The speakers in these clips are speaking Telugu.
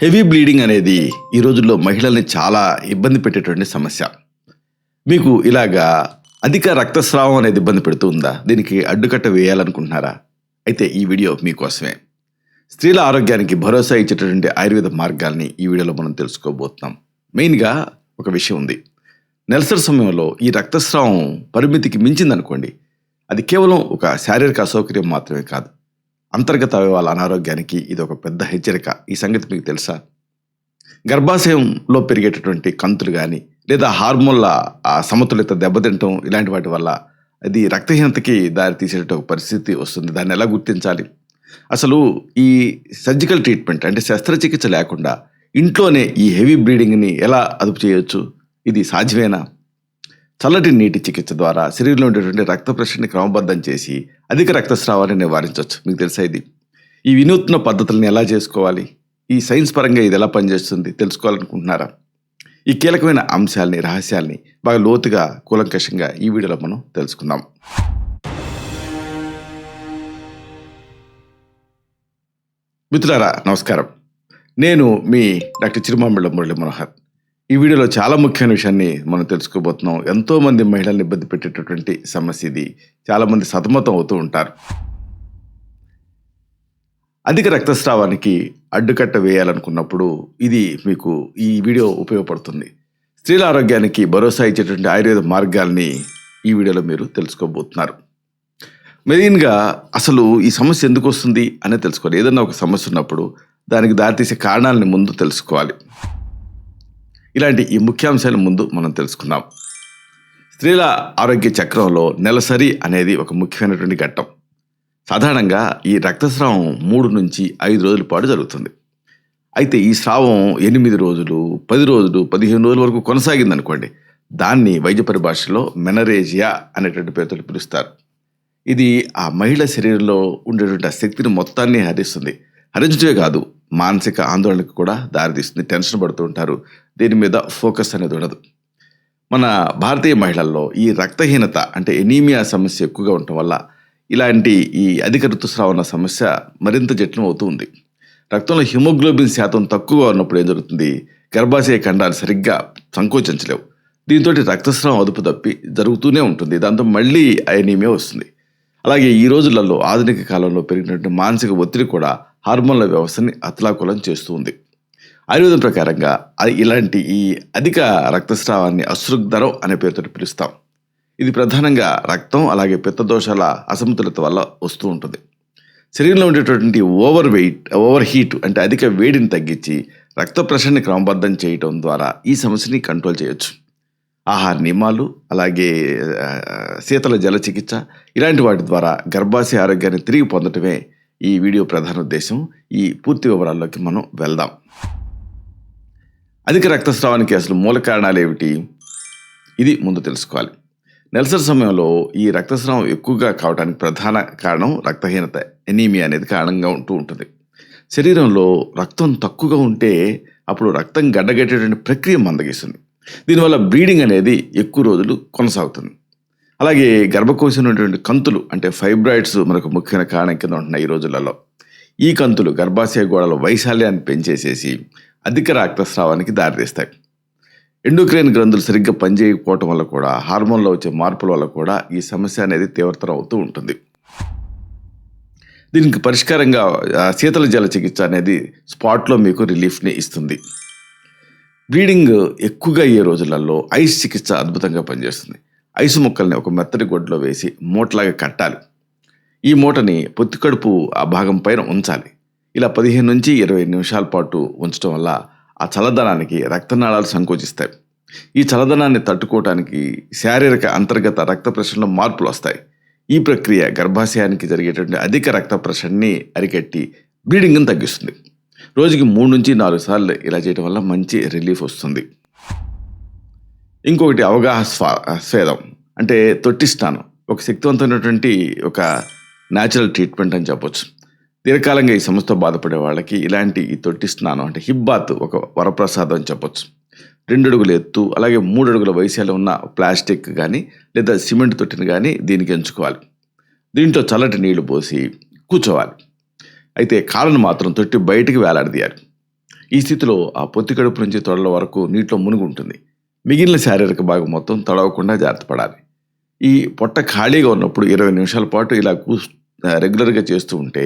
హెవీ బ్లీడింగ్ అనేది ఈ రోజుల్లో మహిళల్ని చాలా ఇబ్బంది పెట్టేటువంటి సమస్య. మీకు ఇలాగా అధిక రక్తస్రావం అనేది ఇబ్బంది పెడుతూ ఉందా? దీనికి అడ్డుకట్ట వేయాలనుకుంటున్నారా? అయితే ఈ వీడియో మీకోసమే. స్త్రీల ఆరోగ్యానికి భరోసా ఇచ్చేటటువంటి ఆయుర్వేద మార్గాల్ని ఈ వీడియోలో మనం తెలుసుకోబోతున్నాం. మెయిన్‌గా ఒక విషయం ఉంది. నెలసరి సమయంలో ఈ రక్తస్రావం పరిమితికి మించిందనుకోండి, అది కేవలం ఒక శారీరక అసౌకర్యం మాత్రమే కాదు. అంతర్గత అవయవాల అనారోగ్యానికి ఇది ఒక పెద్ద హెచ్చరిక. ఈ సంగతి మీకు తెలుసా? గర్భాశయంలో పెరిగేటటువంటి కంతులు కానీ లేదా హార్మోన్ల సమతుల్యత దెబ్బతింటం ఇలాంటి వాటి వల్ల అది రక్తహీనతకి దారి తీసేట ఒక పరిస్థితి వస్తుంది. దాన్ని ఎలా గుర్తించాలి? అసలు ఈ సర్జికల్ ట్రీట్మెంట్ అంటే శస్త్రచికిత్స లేకుండా ఇంట్లోనే ఈ హెవీ బ్లీడింగ్ని ఎలా అదుపు చేయొచ్చు? ఇది సాధ్యమేనా? చల్లటి నీటి చికిత్స ద్వారా శరీరంలో ఉండేటువంటి రక్త ప్రసరణని క్రమబద్ధం చేసి అధిక రక్తస్రావాన్ని నివారించవచ్చు. మీకు తెలుసా ఇది? ఈ వినూత్న పద్ధతులను ఎలా చేసుకోవాలి? ఈ సైన్స్ పరంగా ఇది ఎలా పనిచేస్తుంది తెలుసుకోవాలనుకుంటున్నారా? ఈ కీలకమైన అంశాలని, రహస్యాల్ని బాగా లోతుగా, కూలంకషంగా ఈ వీడియోలో మనం తెలుసుకుందాం. మిత్రులారా నమస్కారం. నేను మీ డాక్టర్ చిరుమామిళ్ళ మురళీ మనోహర్. ఈ వీడియోలో చాలా ముఖ్యమైన విషయాన్ని మనం తెలుసుకోబోతున్నాం. ఎంతోమంది మహిళల్ని ఇబ్బంది పెట్టేటటువంటి సమస్య ఇది. చాలామంది సతమతం అవుతూ ఉంటారు. అధిక రక్తస్రావానికి అడ్డుకట్ట వేయాలనుకున్నప్పుడు ఇది మీకు ఈ వీడియో ఉపయోగపడుతుంది. స్త్రీల ఆరోగ్యానికి భరోసా ఇచ్చేటువంటి ఆయుర్వేద మార్గాల్ని ఈ వీడియోలో మీరు తెలుసుకోబోతున్నారు. మెయిన్గా అసలు ఈ సమస్య ఎందుకు వస్తుంది అనేది తెలుసుకోవాలి. ఏదన్నా ఒక సమస్య ఉన్నప్పుడు దానికి దారితీసే కారణాలని ముందు తెలుసుకోవాలి. ఇలాంటి ఈ ముఖ్యాంశాల ముందు మనం తెలుసుకుందాం. స్త్రీల ఆరోగ్య చక్రంలో నెలసరి అనేది ఒక ముఖ్యమైనటువంటి ఘట్టం. సాధారణంగా ఈ రక్తస్రావం 3 నుంచి 5 రోజుల పాటు జరుగుతుంది. అయితే ఈ స్రావం 8 రోజులు, 10 రోజులు, 15 రోజుల వరకు కొనసాగిందనుకోండి, దాన్ని వైద్య పరిభాషలో మెనరేజియా అనేటువంటి పేరుతో పిలుస్తారు. ఇది ఆ మహిళ శరీరంలో ఉండేటువంటి ఆ శక్తిని మొత్తాన్ని హరిస్తుంది. హరించడమే కాదు, మానసిక ఆందోళనకు కూడా దారితీస్తుంది. టెన్షన్ పడుతూ ఉంటారు. దీని మీద ఫోకస్ అనేది ఉండదు. మన భారతీయ మహిళల్లో ఈ రక్తహీనత అంటే ఎనీమియా సమస్య ఎక్కువగా ఉండటం వల్ల ఇలాంటి ఈ అధిక ఋతుస్రావణ సమస్య మరింత జటిలం అవుతూ ఉంది. రక్తంలో హిమోగ్లోబిన్ శాతం తక్కువగా ఉన్నప్పుడు ఏం జరుగుతుంది? గర్భాశయ ఖండాలు సరిగ్గా సంకోచించలేవు. దీంతో రక్తస్రావం అదుపు తప్పి జరుగుతూనే ఉంటుంది. దాంతో మళ్ళీ ఎనీమియా వస్తుంది. అలాగే ఈ రోజులలో ఆధునిక కాలంలో పెరిగినటువంటి మానసిక ఒత్తిడి కూడా హార్మోన్ల వ్యవస్థని అతలాకులం చేస్తూ ఉంది. ఆయుర్వేదం ప్రకారంగా ఇలాంటి ఈ అధిక రక్తస్రావాన్ని అశ్రుగ్ధరం అనే పేరుతో పిలుస్తాం. ఇది ప్రధానంగా రక్తం అలాగే పిత్తదోషాల అసమతుల్యత వల్ల వస్తూ ఉంటుంది. శరీరంలో ఉండేటటువంటి ఓవర్ హీట్ అంటే అధిక వేడిని తగ్గించి రక్త ప్రసరణని క్రమబద్ధం చేయటం ద్వారా ఈ సమస్యని కంట్రోల్ చేయొచ్చు. ఆహార నియమాలు అలాగే శీతల జల చికిత్స ఇలాంటి వాటి ద్వారా గర్భాశయ ఆరోగ్యాన్ని తిరిగి పొందటమే ఈ వీడియో ప్రధాన ఉద్దేశం. ఈ పూర్తి వివరాల్లోకి మనం వెళ్దాం. అధిక రక్తస్రావానికి అసలు మూల కారణాలు ఏమిటి? ఇది ముందు తెలుసుకోవాలి. నెలసరి సమయంలో ఈ రక్తస్రావం ఎక్కువగా కావడానికి ప్రధాన కారణం రక్తహీనత, ఎనీమియా అనేది కారణంగా ఉంటూ ఉంటుంది. శరీరంలో రక్తం తక్కువగా ఉంటే అప్పుడు రక్తం గడ్డగట్టేటువంటి ప్రక్రియ మందగిస్తుంది. దీనివల్ల బ్లీడింగ్ అనేది ఎక్కువ రోజులు కొనసాగుతుంది. అలాగే గర్భకోశంలో ఉన్నటువంటి కంతులు అంటే ఫైబ్రాయిడ్స్ మనకు ముఖ్యమైన కారణం కింద ఉంటున్నాయి ఈ రోజులలో. ఈ కంతులు గర్భాశయ గోడల వైశాల్యాన్ని పెంచేసేసి అధిక రక్తస్రావానికి దారితీస్తాయి. ఎండోక్రైన్ గ్రంథులు సరిగ్గా పనిచేయకపోవటం వల్ల కూడా, హార్మోన్లో వచ్చే మార్పుల వల్ల కూడా ఈ సమస్య అనేది తీవ్రతరం అవుతూ ఉంటుంది. దీనికి పరిష్కారంగా శీతల జల చికిత్స అనేది స్పాట్లో మీకు రిలీఫ్ని ఇస్తుంది. బ్లీడింగ్ ఎక్కువగా అయ్యే రోజులలో ఐస్ చికిత్స అద్భుతంగా పనిచేస్తుంది. ఐసు ముక్కల్ని ఒక మెత్తటి గుడ్డలో వేసి మూటలాగా కట్టాలి. ఈ మూటని పొత్తికడుపు ఆ భాగం పైన ఉంచాలి. ఇలా 15 నుంచి 20 నిమిషాల పాటు ఉంచడం వల్ల ఆ చల్లదనానికి రక్తనాళాలు సంకోచిస్తాయి. ఈ చల్లదనాన్ని తట్టుకోవటానికి శారీరక అంతర్గత రక్త ప్రసరణలో మార్పులు వస్తాయి. ఈ ప్రక్రియ గర్భాశయానికి జరిగేటువంటి అధిక రక్త ప్రసరణని అరికట్టి బ్లీడింగ్ని తగ్గిస్తుంది. రోజుకి 3 నుంచి 4 సార్లు ఇలా చేయడం వల్ల మంచి రిలీఫ్ వస్తుంది. ఇంకొకటి స్వేదం అంటే తొట్టి స్నానం. ఒక శక్తివంతమైనటువంటి ఒక న్యాచురల్ ట్రీట్మెంట్ అని చెప్పొచ్చు. దీర్ఘకాలంగా ఈ సమస్యతో బాధపడే వాళ్ళకి ఇలాంటి ఈ తొట్టి స్నానం అంటే హిప్ బాత్ ఒక వరప్రసాదం అని చెప్పొచ్చు. 2 అడుగుల ఎత్తు అలాగే 3 అడుగుల వైశాల్యం ఉన్న ప్లాస్టిక్ కానీ లేదా సిమెంట్ తొట్టిని కానీ దీనికి ఎంచుకోవాలి. దీంట్లో చల్లటి నీళ్లు పోసి కూర్చోవాలి. అయితే కాళ్ళను మాత్రం తొట్టి బయటికి వేలాడదీయాలి. ఈ స్థితిలో ఆ పొత్తి కడుపు నుంచి తొడల వరకు నీటిలో మునిగి ఉంటుంది. మిగిలిన శారీరక భాగం మొత్తం తడవకుండా జాగ్రత్త పడాలి. ఈ పొట్ట ఖాళీగా ఉన్నప్పుడు 20 నిమిషాల పాటు ఇలా రెగ్యులర్గా చేస్తూ ఉంటే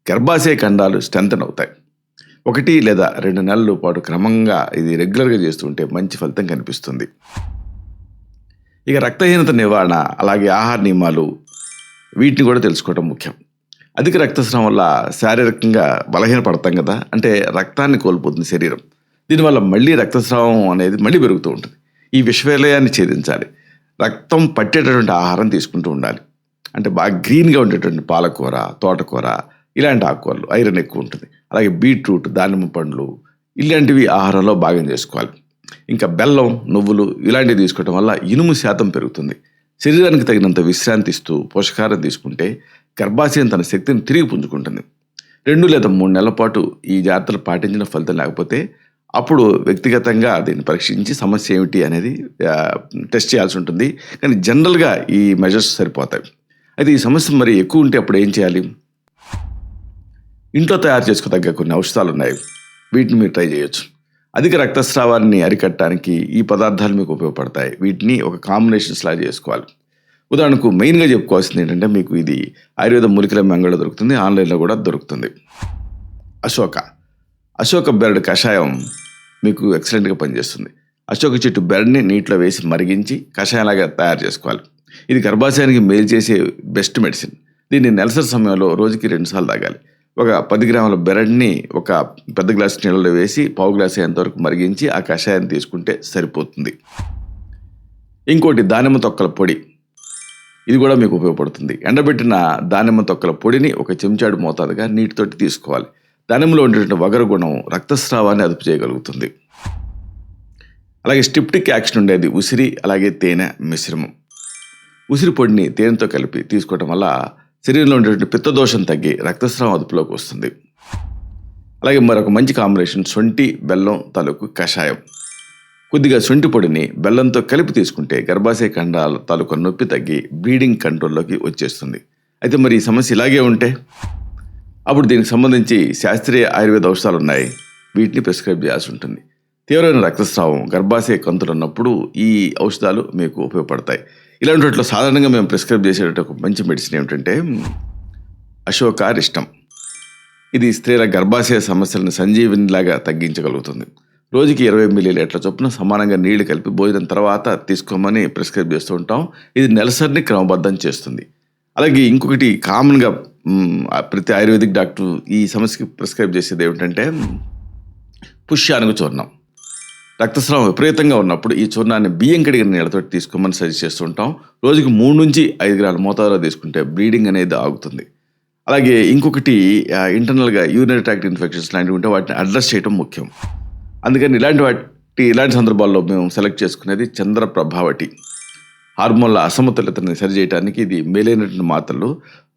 గర్భాశయ ఖండాలు స్ట్రెంథన్ అవుతాయి. 1 లేదా 2 నెలల పాటు క్రమంగా ఇది రెగ్యులర్గా చేస్తూ ఉంటే మంచి ఫలితం కనిపిస్తుంది. ఇక రక్తహీనత నివారణ, అలాగే ఆహార నియమాలు, వీటిని కూడా తెలుసుకోవడం ముఖ్యం. అధిక రక్తస్రావం వల్ల శారీరకంగా బలహీనపడతాం కదా, అంటే రక్తాన్ని కోల్పోతుంది శరీరం. దీనివల్ల మళ్ళీ రక్తస్రావం అనేది మళ్ళీ పెరుగుతూ ఉంటుంది. ఈ విషవలయాన్ని ఛేదించాలి. రక్తం పట్టేటటువంటి ఆహారం తీసుకుంటూ ఉండాలి. అంటే బాగా గ్రీన్గా ఉండేటువంటి పాలకూర, తోటకూర, ఇలాంటి ఆకుకూరలు, ఐరన్ ఎక్కువ ఉంటుంది. అలాగే బీట్రూట్, దానిమ్మ పండ్లు, ఇలాంటివి ఆహారంలో భాగం చేసుకోవాలి. ఇంకా బెల్లం, నువ్వులు ఇలాంటివి తీసుకోవడం వల్ల ఇనుము శాతం పెరుగుతుంది. శరీరానికి తగినంత విశ్రాంతి ఇస్తూ పోషకాహారం తీసుకుంటే గర్భాశయం తన శక్తిని తిరిగి పుంజుకుంటుంది. 2 లేదా 3 నెలల పాటు ఈ జాగ్రత్తలు పాటించిన ఫలితం లేకపోతే అప్పుడు వ్యక్తిగతంగా దీన్ని పరీక్షించి సమస్య ఏమిటి అనేది టెస్ట్ చేయాల్సి ఉంటుంది. కానీ జనరల్గా ఈ మెజర్స్ సరిపోతాయి. అయితే ఈ సమస్య మరి ఎక్కువ ఉంటే అప్పుడు ఏం చేయాలి? ఇంట్లో తయారు చేసుకోదగ్గ కొన్ని ఔషధాలు ఉన్నాయి. వీటిని మీరు ట్రై చేయొచ్చు. అధిక రక్తస్రావాన్ని అరికట్టడానికి ఈ పదార్థాలు మీకు ఉపయోగపడతాయి. వీటిని ఒక కాంబినేషన్స్ లాగా చేసుకోవాలి. ఉదాహరణకు మెయిన్గా చెప్పుకోవాల్సింది ఏంటంటే, మీకు ఇది ఆయుర్వేద మూలికల మంగళ దొరుకుతుంది, ఆన్లైన్లో కూడా దొరుకుతుంది. అశోక బెరడు కషాయం మీకు ఎక్సలెంట్గా పనిచేస్తుంది. అశోక చెట్టు బెరడుని నీటిలో వేసి మరిగించి కషాయంలాగా తయారు చేసుకోవాలి. ఇది గర్భాశయానికి మేలు చేసే బెస్ట్ మెడిసిన్. దీన్ని నెలసరి సమయంలో రోజుకి 2 సార్లు తాగాలి. ఒక 10 గ్రాముల బెరడుని ఒక పెద్ద గ్లాసు నీళ్ళలో వేసి పావు గ్లాసు అయ్యేంతవరకు మరిగించి ఆ కషాయాన్ని తీసుకుంటే సరిపోతుంది. ఇంకోటి దానిమ్మ తొక్కల పొడి, ఇది కూడా మీకు ఉపయోగపడుతుంది. ఎండబెట్టిన దానిమ్మ తొక్కల పొడిని ఒక చెంచాడు మోతాదుగా నీటితోటి తీసుకోవాలి. దానిమ్మలో ఉండేటువంటి వగరు గుణం రక్తస్రావాన్ని అదుపు చేయగలుగుతుంది. అలాగే స్టిప్టిక్ యాక్షన్ ఉండేది ఉసిరి, అలాగే తేనె మిశ్రమం. ఉసిరి పొడిని తేనెతో కలిపి తీసుకోవడం వల్ల శరీరంలో ఉండేటువంటి పిత్తదోషం తగ్గి రక్తస్రావం అదుపులోకి వస్తుంది. అలాగే మరొక మంచి కాంబినేషన్ శొంఠి, బెల్లం తాలూకు కషాయం. కొద్దిగా శొంఠి పొడిని బెల్లంతో కలిపి తీసుకుంటే గర్భాశయ ఖండాల తాలూకు నొప్పి తగ్గి బ్లీడింగ్ కంట్రోల్లోకి వచ్చేస్తుంది. అయితే మరి ఈ సమస్య ఇలాగే ఉంటే అప్పుడు దీనికి సంబంధించి శాస్త్రీయ ఆయుర్వేద ఔషధాలు ఉన్నాయి. వీటిని ప్రిస్క్రైబ్ చేయాల్సి ఉంటుంది. తీవ్రమైన రక్తస్రావం, గర్భాశయ కంతులు ఉన్నప్పుడు ఈ ఔషధాలు మీకు ఉపయోగపడతాయి. ఇలాంటి వాటిలో సాధారణంగా మేము ప్రిస్క్రైబ్ చేసేట ఒక మంచి మెడిసిన్ ఏమిటంటే అశోకారిష్టం. ఇది స్త్రీల గర్భాశయ సమస్యలను సంజీవినిలాగా తగ్గించగలుగుతుంది. రోజుకి 20 మిల్లీలీటర్ల చొప్పున సమానంగా నీళ్లు కలిపి భోజనం తర్వాత తీసుకోమని ప్రిస్క్రైబ్ చేస్తూ ఉంటాం. ఇది నెలసరిని క్రమబద్ధం చేస్తుంది. అలాగే ఇంకొకటి కామన్గా ప్రతి ఆయుర్వేదిక్ డాక్టర్ ఈ సమస్యకి ప్రిస్క్రైబ్ చేసేది ఏమిటంటే పుష్యానుగు చూర్ణం. రక్తస్రావం విపరీతంగా ఉన్నప్పుడు ఈ చూర్ణాన్ని బియ్యం కడిగిన నీళ్ళతో తీసుకోమని సజెస్ట్ చేస్తుంటాం. రోజుకి 3 నుంచి 5 గ్రాముల మోతాదులో తీసుకుంటే బ్లీడింగ్ అనేది ఆగుతుంది. అలాగే ఇంకొకటి ఇంటర్నల్గా యూరినరీ ట్రాక్ట్ ఇన్ఫెక్షన్స్ లాంటివి ఉంటే వాటిని అడ్రస్ చేయడం ముఖ్యం. అందుకని ఇలాంటి సందర్భాల్లో మేము సెలెక్ట్ చేసుకునేది చంద్రప్రభావటి. హార్మోన్ల అసమతుల్యతని సరిచేయడానికి ఇది మేలైనటువంటి మాత్రలు.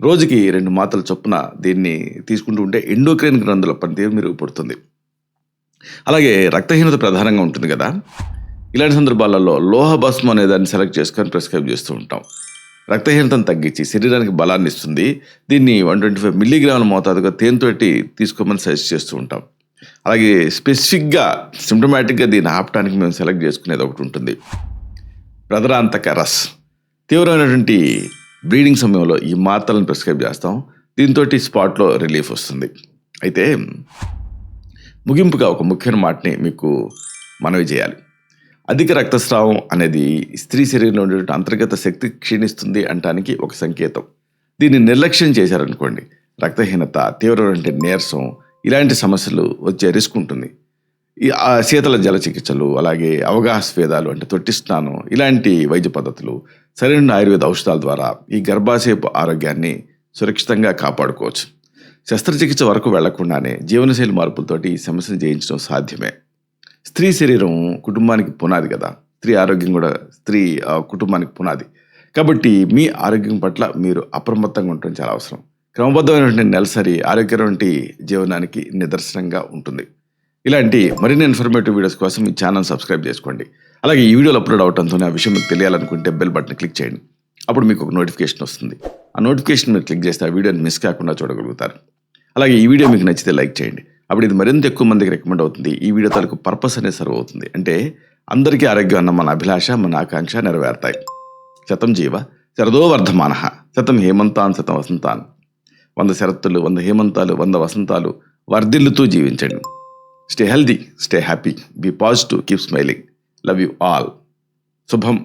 రోజుకి 2 మాత్రల చొప్పున దీన్ని తీసుకుంటూ ఉంటే ఎండోక్రైన్ గ్రంథుల పనితీరు మెరుగుపడుతుంది. అలాగే రక్తహీనత ప్రధానంగా ఉంటుంది కదా, ఇలాంటి సందర్భాలలో లోహ భస్మం అనే దాన్ని సెలెక్ట్ చేసుకొని ప్రిస్క్రైబ్ చేస్తూ ఉంటాం. రక్తహీనతను తగ్గించి శరీరానికి బలాన్ని ఇస్తుంది. దీన్ని 125 మిల్లీగ్రాముల మోతాదుగా తేనెతోటి తీసుకోమని సజెస్ట్ చేస్తూ ఉంటాం. అలాగే స్పెసిఫిక్గా సిమ్టమాటిక్గా దీన్ని ఆపడానికి మేము సెలెక్ట్ చేసుకునేది ఒకటి ఉంటుంది, ప్రదరాంతక రస్. తీవ్రమైనటువంటి బ్లీడింగ్ సమయంలో ఈ మాత్రలను ప్రిస్క్రైబ్ చేస్తాం. దీంతో స్పాట్లో రిలీఫ్ వస్తుంది. అయితే ముగింపుగా ఒక ముఖ్యమైన మాటని మీకు మనవి చేయాలి. అధిక రక్తస్రావం అనేది స్త్రీ శరీరంలో ఉండే అంతర్గత శక్తి క్షీణిస్తుంది అనడానికి ఒక సంకేతం. దీన్ని నిర్లక్ష్యం చేశారనుకోండి, రక్తహీనత, తీవ్రమైన నీరసం ఇలాంటి సమస్యలు వచ్చే రిస్క్ ఉంటుంది. ఈ శీతల జల చికిత్సలు, అలాగే అవగాహ స్వేదాలు అంటే తొట్టి స్నానం, ఇలాంటి వైద్య పద్ధతులు, సరైన ఆయుర్వేద ఔషధాల ద్వారా ఈ గర్భాశయపు ఆరోగ్యాన్ని సురక్షితంగా కాపాడుకోవచ్చు. శస్త్రచికిత్స వరకు వెళ్లకుండానే జీవనశైలి మార్పులతోటి ఈ సమస్యను జయించడం సాధ్యమే. స్త్రీ శరీరం కుటుంబానికి పునాది కదా, స్త్రీ ఆరోగ్యం కూడా కుటుంబానికి పునాది. కాబట్టి మీ ఆరోగ్యం పట్ల మీరు అప్రమత్తంగా ఉండటం చాలా అవసరం. క్రమబద్ధమైనటువంటి నెలసరి ఆరోగ్యవంటి జీవనానికి నిదర్శనంగా ఉంటుంది. ఇలాంటి మరిన్ని ఇన్ఫర్మేటివ్ వీడియోస్ కోసం ఈ ఛానల్ సబ్స్క్రైబ్ చేసుకోండి. అలాగే ఈ వీడియోలు అప్లోడ్ అవడంతోనే ఆ విషయం మీకు తెలియాలనుకుంటే బెల్ బటన్ క్లిక్ చేయండి. అప్పుడు మీకు ఒక నోటిఫికేషన్ వస్తుంది. ఆ నోటిఫికేషన్ మీరు క్లిక్ చేస్తే ఆ వీడియోని మిస్ కాకుండా చూడగలుగుతారు. అలాగే ఈ వీడియో మీకు నచ్చితే లైక్ చేయండి. అప్పుడు ఇది మరింత ఎక్కువ మందికి రికమెండ్ అవుతుంది. ఈ వీడియో తాలూకు పర్పస్ అనేది సర్వ్ అవుతుంది. అంటే అందరికీ ఆరోగ్యం అన్న మన అభిలాష, మన ఆకాంక్ష నెరవేరుతాయి. శతం జీవ శరదో వర్ధమానః, శతం హేమంతాన్ శతం వసంతాన్. 100 శరత్తులు, 100 హేమంతాలు, 100 వసంతాలు వర్ధిల్లుతూ జీవించండి. Stay healthy, stay happy, be positive, keep smiling. Love you all. శుభం.